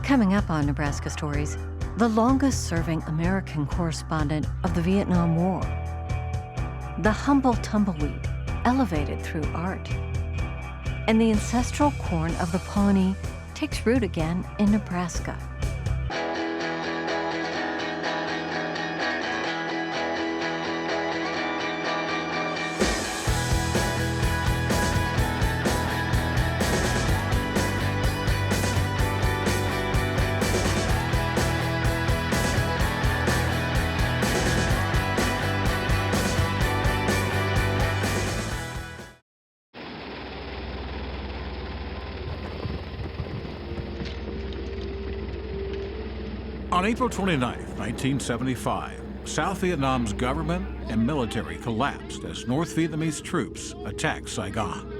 Coming up on Nebraska Stories, the longest-serving American correspondent of the Vietnam War. The humble tumbleweed elevated through art. And the ancestral corn of the Pawnee takes root again in Nebraska. On April 29, 1975, South Vietnam's government and military collapsed as North Vietnamese troops attacked Saigon.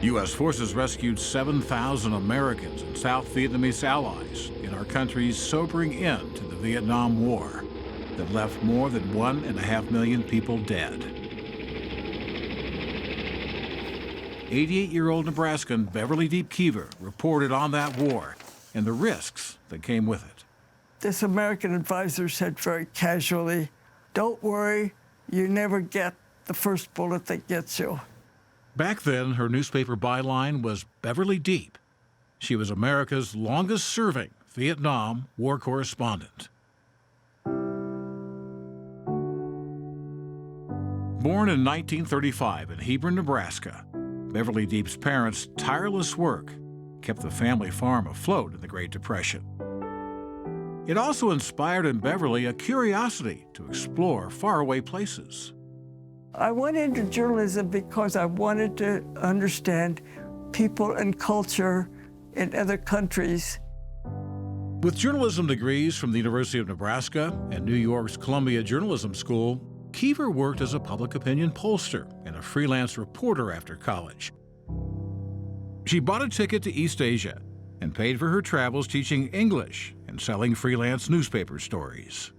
U.S. forces rescued 7,000 Americans and South Vietnamese allies in our country's sobering end to the Vietnam War that left more than 1.5 million people dead. 88-year-old Nebraskan Beverly Deep Keever reported on that war and the risks that came with it. This American advisor said very casually, "Don't worry, you never get the first bullet that gets you." Back then, her newspaper byline was Beverly Deep. She was America's longest-serving Vietnam War correspondent. Born in 1935 in Hebron, Nebraska, Beverly Deep's parents' tireless work kept the family farm afloat in the Great Depression. It also inspired in Beverly a curiosity to explore faraway places. I went into journalism because I wanted to understand people and culture in other countries. With journalism degrees from the University of Nebraska and New York's Columbia Journalism School, Keever worked as a public opinion pollster and a freelance reporter after college. She bought a ticket to East Asia and paid for her travels teaching English and selling freelance newspaper stories.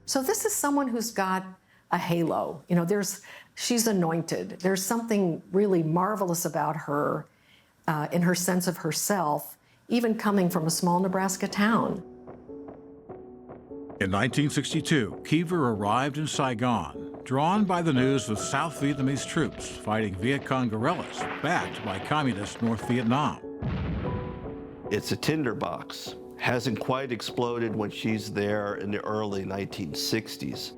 So this is someone who's got a halo. You know, she's anointed. There's something really marvelous about her in her sense of herself, even coming from a small Nebraska town. In 1962, Keever arrived in Saigon, drawn by the news of South Vietnamese troops fighting Viet Cong guerrillas backed by communist North Vietnam. It's a tinderbox. Hasn't quite exploded when she's there in the early 1960s.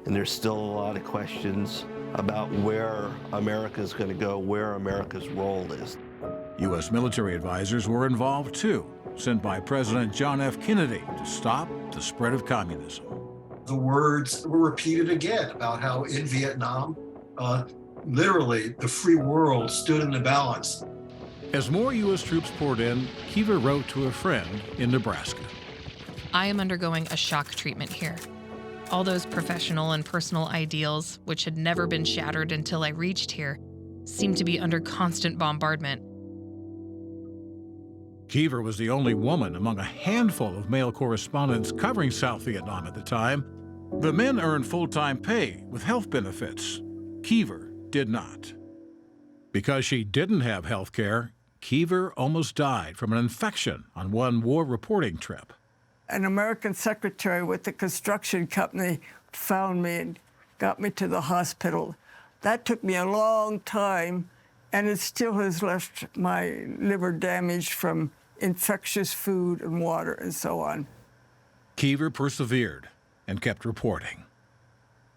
And there's still a lot of questions about where America's going to go, where America's role is. U.S. military advisors were involved too, sent by President John F. Kennedy to stop the spread of communism. The words were repeated again about how in Vietnam, literally the free world stood in the balance. As more U.S. troops poured in, Keever wrote to a friend in Nebraska. I am undergoing a shock treatment here. All those professional and personal ideals, which had never been shattered until I reached here, seem to be under constant bombardment. Keever was the only woman among a handful of male correspondents covering South Vietnam at the time. The men earned full-time pay with health benefits. Keever did not. Because she didn't have health care, Keever almost died from an infection on one war reporting trip. An American secretary with the construction company found me and got me to the hospital. That took me a long time, and it still has left my liver damaged from infectious food and water and so on. Keever persevered and kept reporting.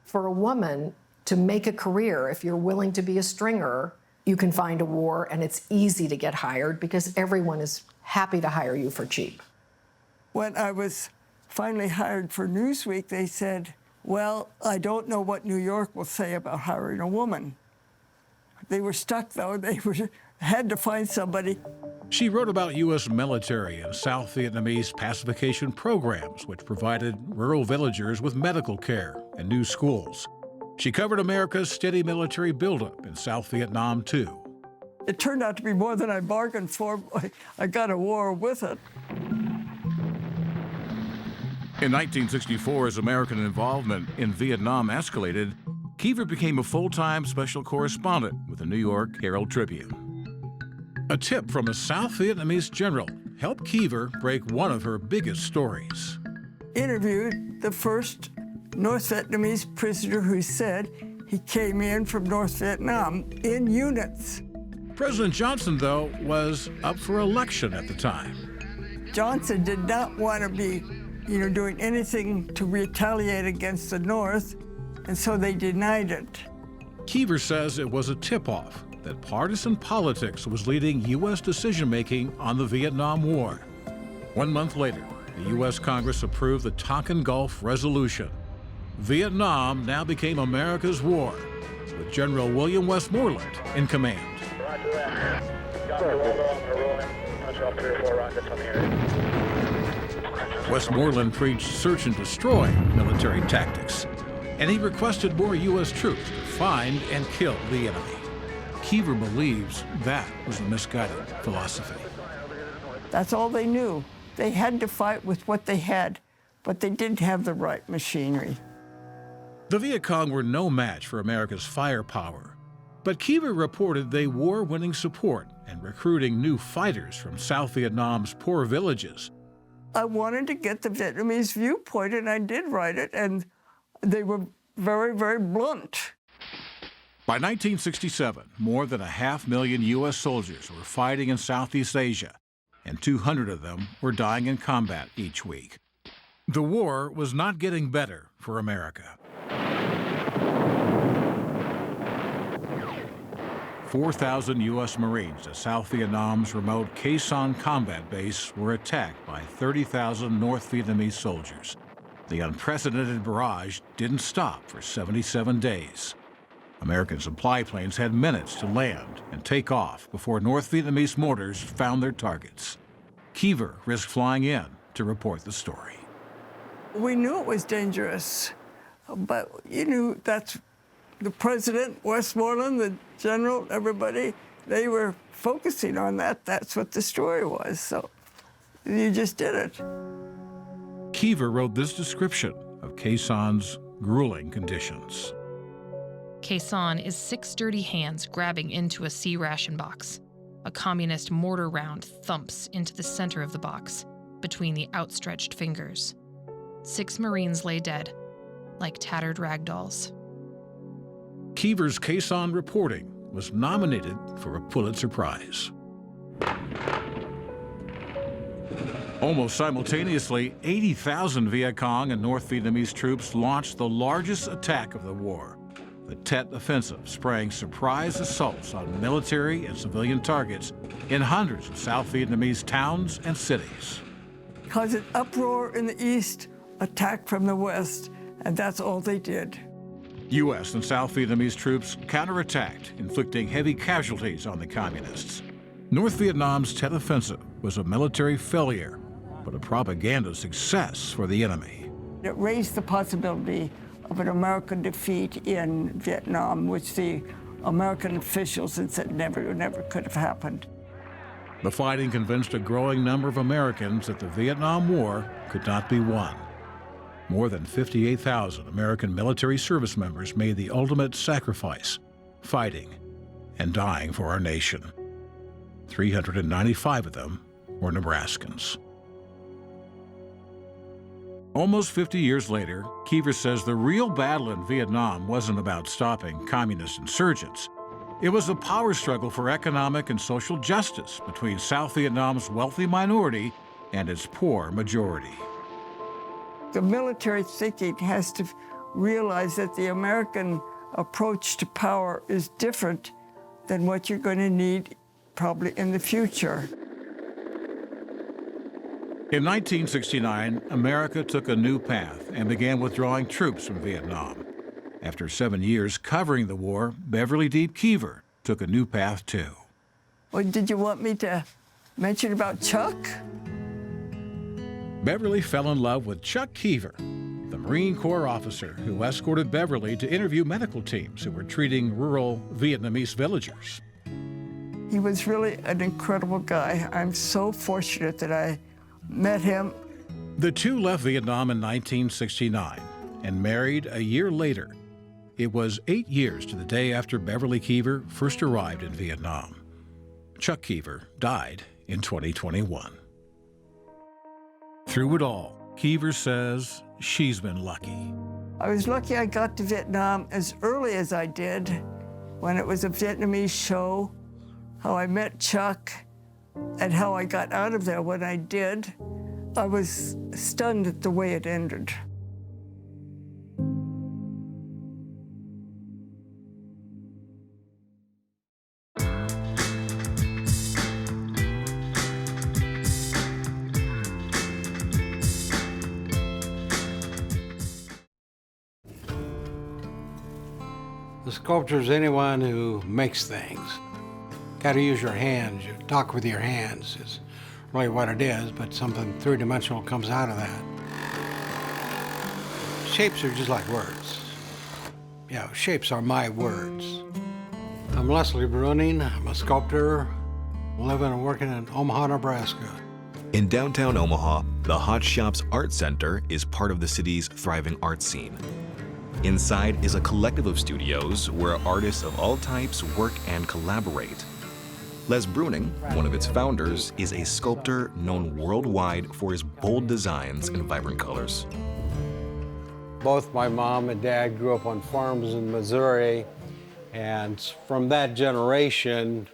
For a woman to make a career, if you're willing to be a stringer, you can find a war, and it's easy to get hired because everyone is happy to hire you for cheap. When I was finally hired for Newsweek, they said, "Well, I don't know what New York will say about hiring a woman." They were stuck, though. They had to find somebody. She wrote about U.S. military and South Vietnamese pacification programs, which provided rural villagers with medical care and new schools. She covered America's steady military buildup in South Vietnam, too. It turned out to be more than I bargained for. I got a war with it. In 1964, as American involvement in Vietnam escalated, Keever became a full-time special correspondent with the New York Herald Tribune. A tip from a South Vietnamese general helped Kiever break one of her biggest stories. Interviewed the first North Vietnamese prisoner who said he came in from North Vietnam in units. President Johnson, though, was up for election at the time. Johnson did not want to be, doing anything to retaliate against the North, and so they denied it. Kiever says it was a tip-off that partisan politics was leading U.S. decision-making on the Vietnam War. 1 month later, the U.S. Congress approved the Tonkin Gulf Resolution. Vietnam now became America's war, with General William Westmoreland in command. Roger that. Got the weather on the rolling. Touch off 3 or 4 rockets on the area. Westmoreland preached search and destroy military tactics, and he requested more U.S. troops to find and kill the enemy. Kiever believes that was a misguided philosophy. That's all they knew. They had to fight with what they had, but they didn't have the right machinery. The Viet Cong were no match for America's firepower, but Kiever reported they were winning support and recruiting new fighters from South Vietnam's poor villages. I wanted to get the Vietnamese viewpoint, and I did write it, and they were very, very blunt. By 1967, more than 500,000 U.S. soldiers were fighting in Southeast Asia, and 200 of them were dying in combat each week. The war was not getting better for America. 4,000 U.S. Marines at South Vietnam's remote Khe Sanh combat base were attacked by 30,000 North Vietnamese soldiers. The unprecedented barrage didn't stop for 77 days. American supply planes had minutes to land and take off before North Vietnamese mortars found their targets. Kiever risked flying in to report the story. We knew it was dangerous, but that's the president, Westmoreland, the general, everybody, they were focusing on that. That's what the story was, so you just did it. Kiever wrote this description of Khe Sanh's grueling conditions. Khe Sanh is 6 dirty hands grabbing into a sea ration box. A communist mortar round thumps into the center of the box, between the outstretched fingers. 6 Marines lay dead, like tattered rag dolls. Kiever's Khe Sanh reporting was nominated for a Pulitzer Prize. Almost simultaneously, 80,000 Viet Cong and North Vietnamese troops launched the largest attack of the war. The Tet Offensive sprang surprise assaults on military and civilian targets in hundreds of South Vietnamese towns and cities. Caused an uproar in the east, attack from the west, and that's all they did. U.S. and South Vietnamese troops counterattacked, inflicting heavy casualties on the communists. North Vietnam's Tet Offensive was a military failure, but a propaganda success for the enemy. It raised the possibility of an American defeat in Vietnam, which the American officials had said never could have happened. The fighting convinced a growing number of Americans that the Vietnam War could not be won. More than 58,000 American military service members made the ultimate sacrifice, fighting and dying for our nation. 395 of them were Nebraskans. Almost 50 years later, Kiever says the real battle in Vietnam wasn't about stopping communist insurgents. It was a power struggle for economic and social justice between South Vietnam's wealthy minority and its poor majority. The military thinking has to realize that the American approach to power is different than what you're going to need probably in the future. In 1969, America took a new path and began withdrawing troops from Vietnam. After 7 years covering the war, Beverly Deep Kiever took a new path too. Well, did you want me to mention about Chuck? Beverly fell in love with Chuck Kiever, the Marine Corps officer who escorted Beverly to interview medical teams who were treating rural Vietnamese villagers. He was really an incredible guy. I'm so fortunate that I met him. The two left Vietnam in 1969 and married a year later. It was 8 years to the day after Beverly Kiever first arrived in Vietnam. Chuck Kiever died in 2021. Through it all, Keever says she's been lucky. I was lucky I got to Vietnam as early as I did, when it was a Vietnamese show, how I met Chuck, and how I got out of there when I did. I was stunned at the way it ended. The sculptor is anyone who makes things. Got to use your hands. You talk with your hands is really what it is, but something three-dimensional comes out of that. Shapes are just like words. You know, shapes are my words. I'm Leslie Bruning. I'm a sculptor living and working in Omaha, Nebraska. In downtown Omaha, the Hot Shops Art Center is part of the city's thriving art scene. Inside is a collective of studios where artists of all types work and collaborate. Les Bruning, one of its founders, is a sculptor known worldwide for his bold designs and vibrant colors. Both my mom and dad grew up on farms in Missouri, and from that generation,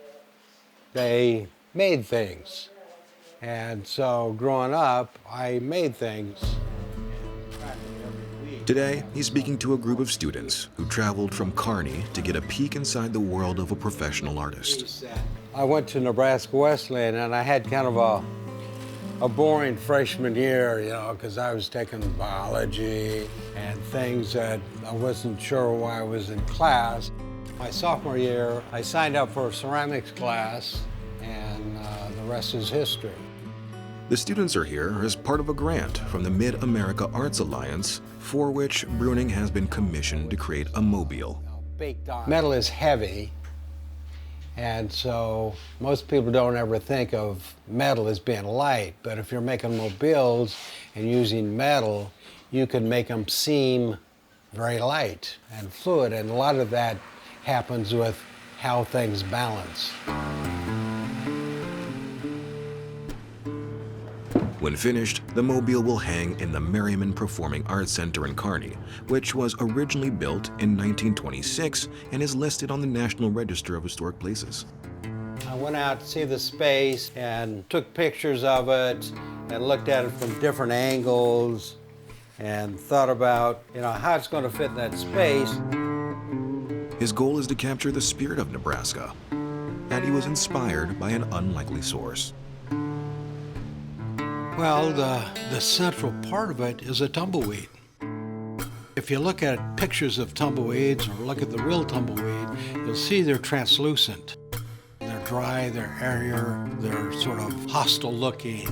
they made things. And so growing up, I made things. Today, he's speaking to a group of students who traveled from Kearney to get a peek inside the world of a professional artist. I went to Nebraska Wesleyan, and I had kind of a boring freshman year, you know, because I was taking biology and things that I wasn't sure why I was in class. My sophomore year, I signed up for a ceramics class, and the rest is history. The students are here as part of a grant from the Mid-America Arts Alliance, for which Bruning has been commissioned to create a mobile. Metal is heavy, and so most people don't ever think of metal as being light, but if you're making mobiles and using metal, you can make them seem very light and fluid, and a lot of that happens with how things balance. When finished, the mobile will hang in the Merriman Performing Arts Center in Kearney, which was originally built in 1926 and is listed on the National Register of Historic Places. I went out to see the space and took pictures of it and looked at it from different angles and thought about, you know, how it's going to fit in that space. His goal is to capture the spirit of Nebraska, and he was inspired by an unlikely source. Well, the central part of it is a tumbleweed. If you look at pictures of tumbleweeds or look at the real tumbleweed, you'll see they're translucent. They're dry, they're airier, they're sort of hostile looking.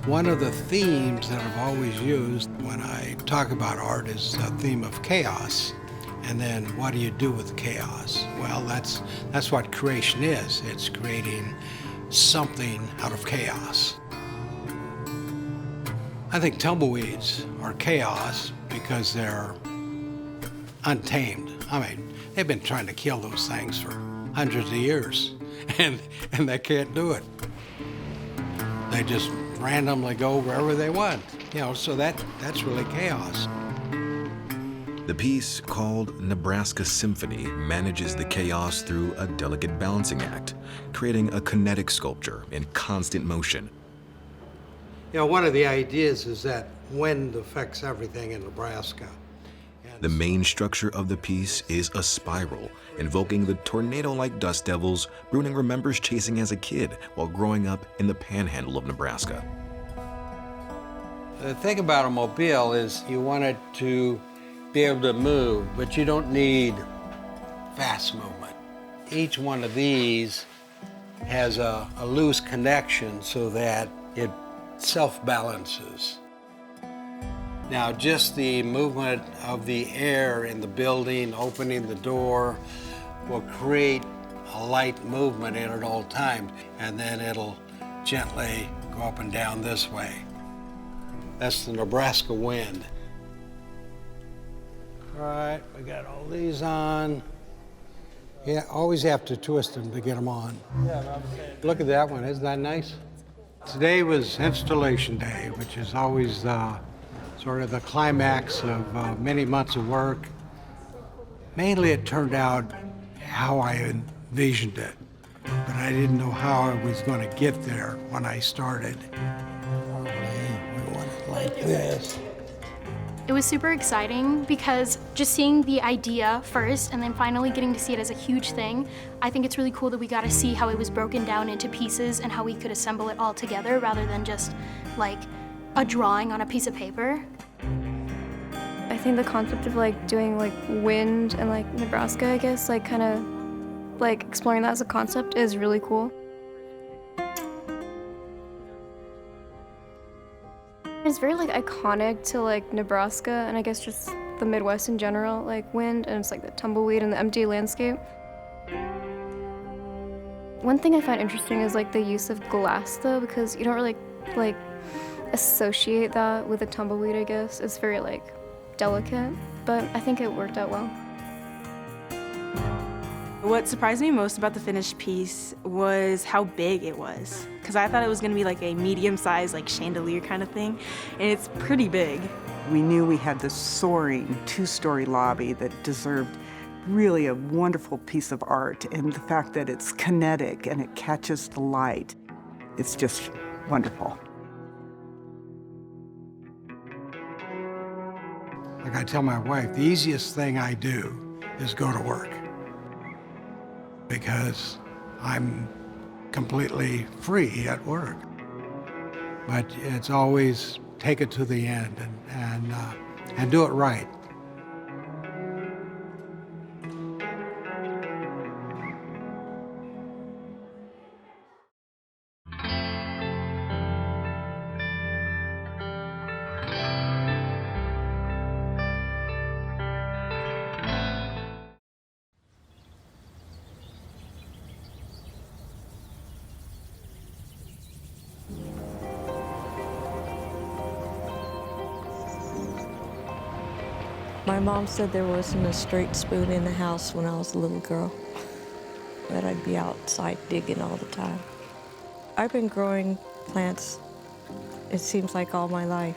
One of the themes that I've always used when I talk about art is the theme of chaos. And then what do you do with chaos? Well, that's what creation is. It's creating something out of chaos. I think tumbleweeds are chaos because they're untamed. I mean, they've been trying to kill those things for hundreds of years, and they can't do it. They just randomly go wherever they want, you know, so that's really chaos. The piece, called Nebraska Symphony, manages the chaos through a delicate balancing act, creating a kinetic sculpture in constant motion. You know, one of the ideas is that wind affects everything in Nebraska. The main structure of the piece is a spiral, invoking the tornado-like dust devils Bruning remembers chasing as a kid while growing up in the panhandle of Nebraska. The thing about a mobile is you want it to be able to move, but you don't need fast movement. Each one of these has a loose connection so that it self-balances. Now, just the movement of the air in the building, opening the door, will create a light movement in it at all times, and then it'll gently go up and down this way. That's the Nebraska wind. All right, we got all these on. Yeah, always have to twist them to get them on. Look at that one, isn't that nice? Today was installation day, which is always sort of the climax of many months of work. Mainly it turned out how I envisioned it, but I didn't know how I was going to get there when I started. We want it like this. It was super exciting because just seeing the idea first and then finally getting to see it as a huge thing, I think it's really cool that we got to see how it was broken down into pieces and how we could assemble it all together rather than just like a drawing on a piece of paper. I think the concept of like doing like wind and like Nebraska, I guess, like kind of like exploring that as a concept is really cool. It's very like iconic to like Nebraska and I guess just the Midwest in general, like wind and it's like the tumbleweed and the empty landscape. One thing I find interesting is like the use of glass though, because you don't really like associate that with a tumbleweed, I guess. It's very like delicate, but I think it worked out well. What surprised me most about the finished piece was how big it was, because I thought it was going to be like a medium-sized like chandelier kind of thing, and it's pretty big. We knew we had this soaring two-story lobby that deserved really a wonderful piece of art, and the fact that it's kinetic and it catches the light, it's just wonderful. Like I tell my wife, the easiest thing I do is go to work because I'm completely free at work. But it's always take it to the end and do it right. My mom said there wasn't a straight spoon in the house when I was a little girl, that I'd be outside digging all the time. I've been growing plants, it seems like all my life.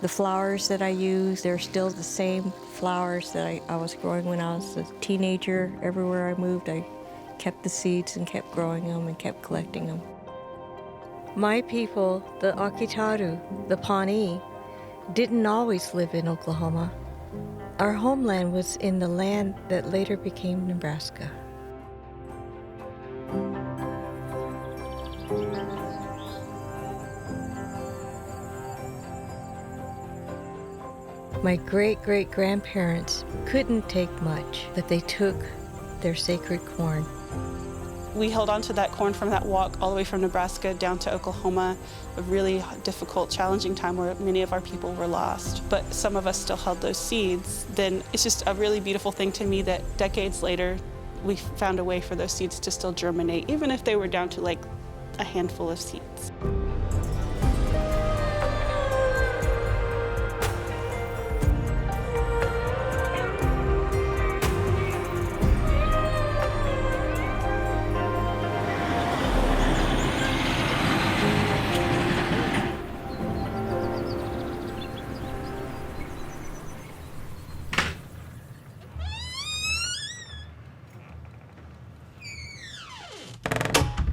The flowers that I use, they're still the same flowers that I was growing when I was a teenager. Everywhere I moved, I kept the seeds and kept growing them and kept collecting them. My people, the Akitaru, the Pawnee, didn't always live in Oklahoma. Our homeland was in the land that later became Nebraska. My great-great-grandparents couldn't take much, but they took their sacred corn. We held on to that corn from that walk all the way from Nebraska down to Oklahoma, a really difficult, challenging time where many of our people were lost. But some of us still held those seeds. Then it's just a really beautiful thing to me that decades later, we found a way for those seeds to still germinate, even if they were down to like a handful of seeds.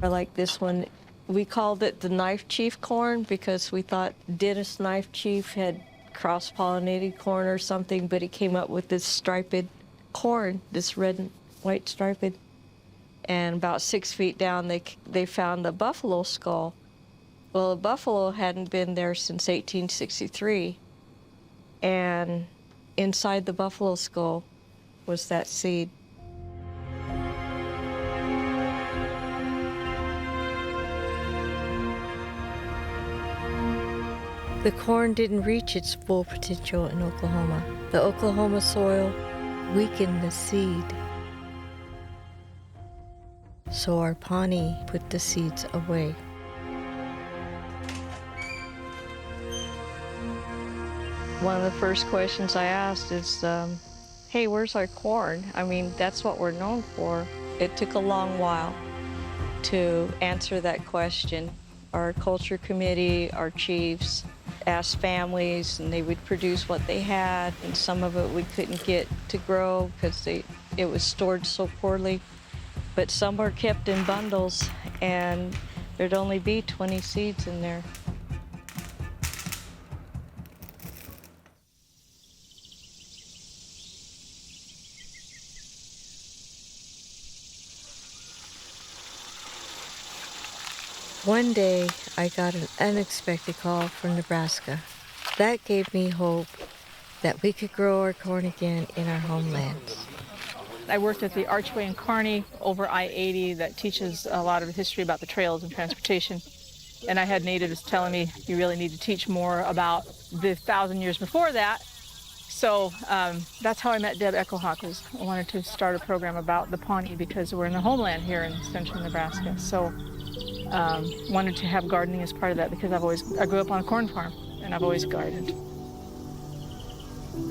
Like this one, we called it the Knife Chief corn because we thought Dennis Knife Chief had cross-pollinated corn or something, but he came up with this striped corn, this red and white striped. And about 6 feet down, they found a buffalo skull. Well, a buffalo hadn't been there since 1863, and inside the buffalo skull was that seed. The corn didn't reach its full potential in Oklahoma. The Oklahoma soil weakened the seed. So our Pawnee put the seeds away. One of the first questions I asked is, hey, where's our corn? I mean, that's what we're known for. It took a long while to answer that question. Our culture committee, our chiefs, asked families, and they would produce what they had, and some of it we couldn't get to grow because it was stored so poorly. But some were kept in bundles, and there'd only be 20 seeds in there. One day, I got an unexpected call from Nebraska. That gave me hope that we could grow our corn again in our homelands. I worked at the Archway in Kearney over I-80 that teaches a lot of history about the trails and transportation. And I had natives telling me, you really need to teach more about the 1,000 years before that. So that's how I met Deb Eckelhock. I wanted to start a program about the Pawnee because we're in the homeland here in central Nebraska. So wanted to have gardening as part of that because I grew up on a corn farm and I've always gardened.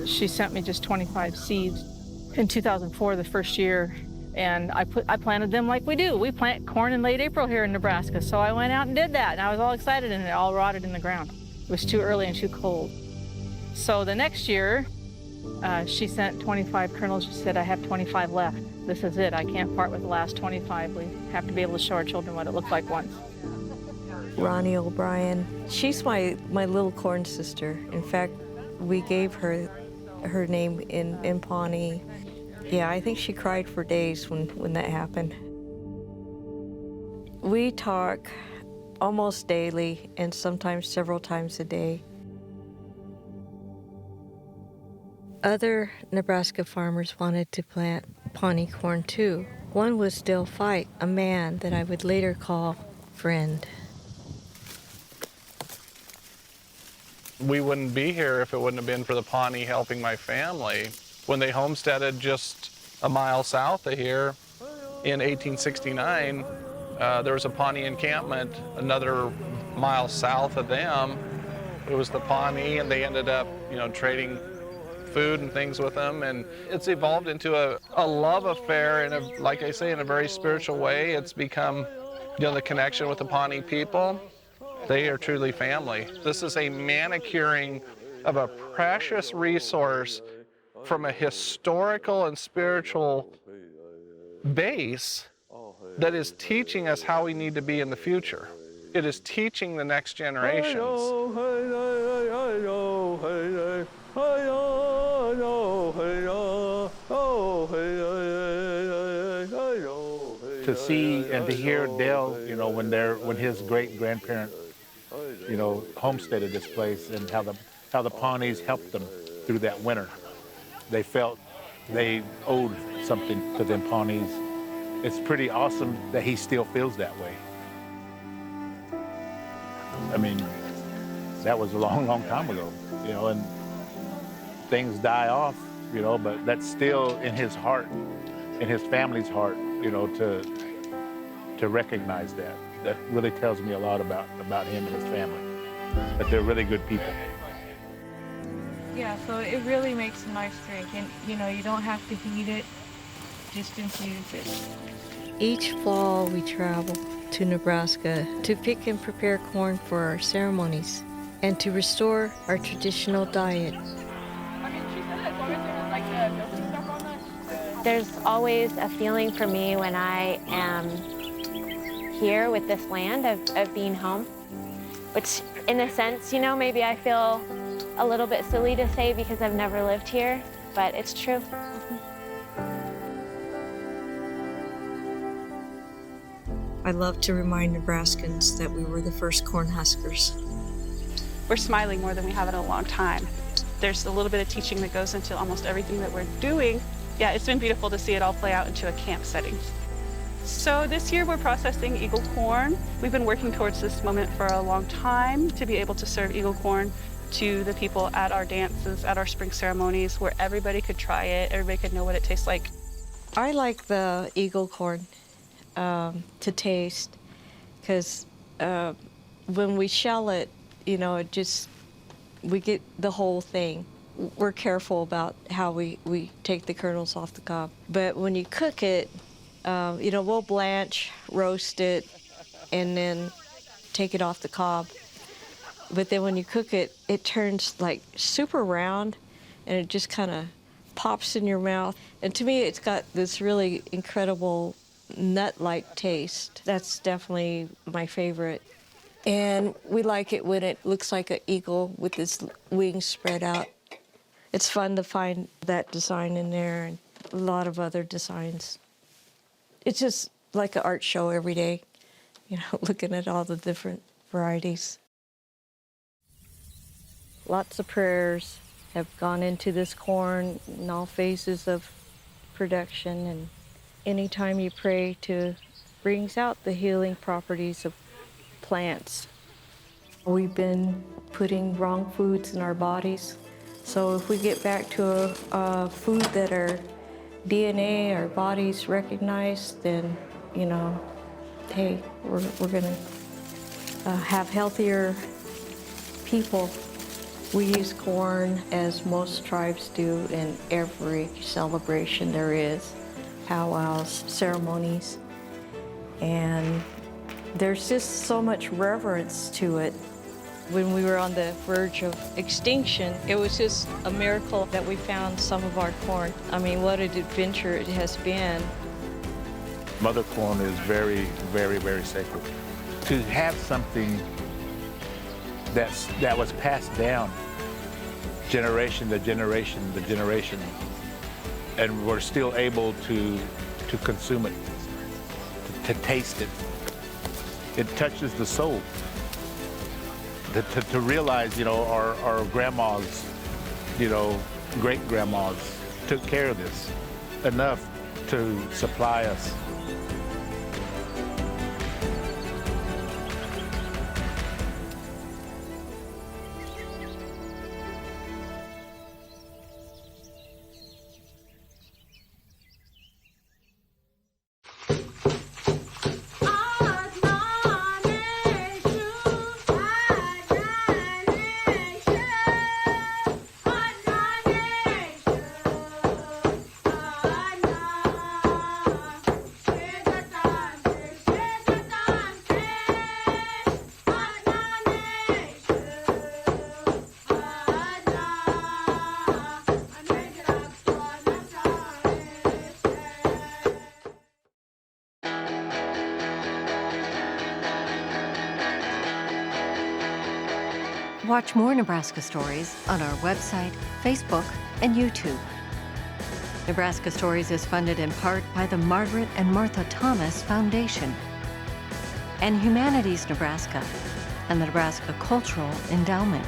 She sent me just 25 seeds in 2004, the first year, and I planted them like we do. We plant corn in late April here in Nebraska, so I went out and did that, and I was all excited, and it all rotted in the ground. It was too early and too cold. So the next year, she sent 25 kernels. She said, I have 25 left. This is it. I can't part with the last 25. We have to be able to show our children what it looked like once. Ronnie O'Brien, she's my little corn sister. In fact, we gave her name in Pawnee. Yeah, I think she cried for days when that happened. We talk almost daily and sometimes several times a day. Other Nebraska farmers wanted to plant Pawnee corn too. One was Dale Fite, a man that I would later call friend. We wouldn't be here if it wouldn't have been for the Pawnee helping my family. When they homesteaded just a mile south of here in 1869, there was a Pawnee encampment another mile south of them. It was the Pawnee, and they ended up, trading food and things with them, and it's evolved into a love affair, and like I say, in a very spiritual way. It's become, the connection with the Pawnee people. They are truly family. This is a manicuring of a precious resource from a historical and spiritual base that is teaching us how we need to be in the future. It is teaching the next generations. To see and to hear Dale, when his great-grandparent, homesteaded this place, and how the Pawnees helped them through that winter. They felt they owed something to them Pawnees. It's pretty awesome that he still feels that way. I mean, that was a long, long time ago, and things die off, but that's still in his heart, in his family's heart, to recognize that. That really tells me a lot about him and his family, that they're really good people. Yeah, so it really makes a nice drink, and you don't have to heat it, just infuse it. Each fall we travel to Nebraska to pick and prepare corn for our ceremonies and to restore our traditional diet. There's always a feeling for me when I am here with this land of being home, which in a sense, maybe I feel a little bit silly to say because I've never lived here, but it's true. I love to remind Nebraskans that we were the first corn huskers. We're smiling more than we have in a long time. There's a little bit of teaching that goes into almost everything that we're doing. Yeah, it's been beautiful to see it all play out into a camp setting. So this year we're processing eagle corn. We've been working towards this moment for a long time to be able to serve eagle corn to the people at our dances, at our spring ceremonies, where everybody could try it, everybody could know what it tastes like. I like the eagle corn to taste, because when we shell it, we get the whole thing. We're careful about how we take the kernels off the cob. But when you cook it, we'll blanch, roast it, and then take it off the cob. But then when you cook it, it turns like super round, and it just kind of pops in your mouth. And to me, it's got this really incredible nut-like taste. That's definitely my favorite. And we like it when it looks like an eagle with its wings spread out. It's fun to find that design in there and a lot of other designs. It's just like an art show every day, you know, looking at all the different varieties. Lots of prayers have gone into this corn in all phases of production, and anytime you pray brings out the healing properties of plants. We've been putting wrong foods in our bodies, so if we get back to a food that our DNA, our bodies recognize, then, you know, hey, we're gonna have healthier people. We use corn, as most tribes do, in every celebration there is, powwows, ceremonies, and there's just so much reverence to it. When we were on the verge of extinction, it was just a miracle that we found some of our corn. I mean, what an adventure it has been. Mother corn is very, very, very sacred. To have something that was passed down generation to generation to generation, and we're still able to consume it, to taste it. It touches the soul. To realize, you know, our grandmas, you know, great-grandmas took care of this enough to supply us. Watch more Nebraska Stories on our website, Facebook, and YouTube. Nebraska Stories is funded in part by the Margaret and Martha Thomas Foundation and Humanities Nebraska and the Nebraska Cultural Endowment.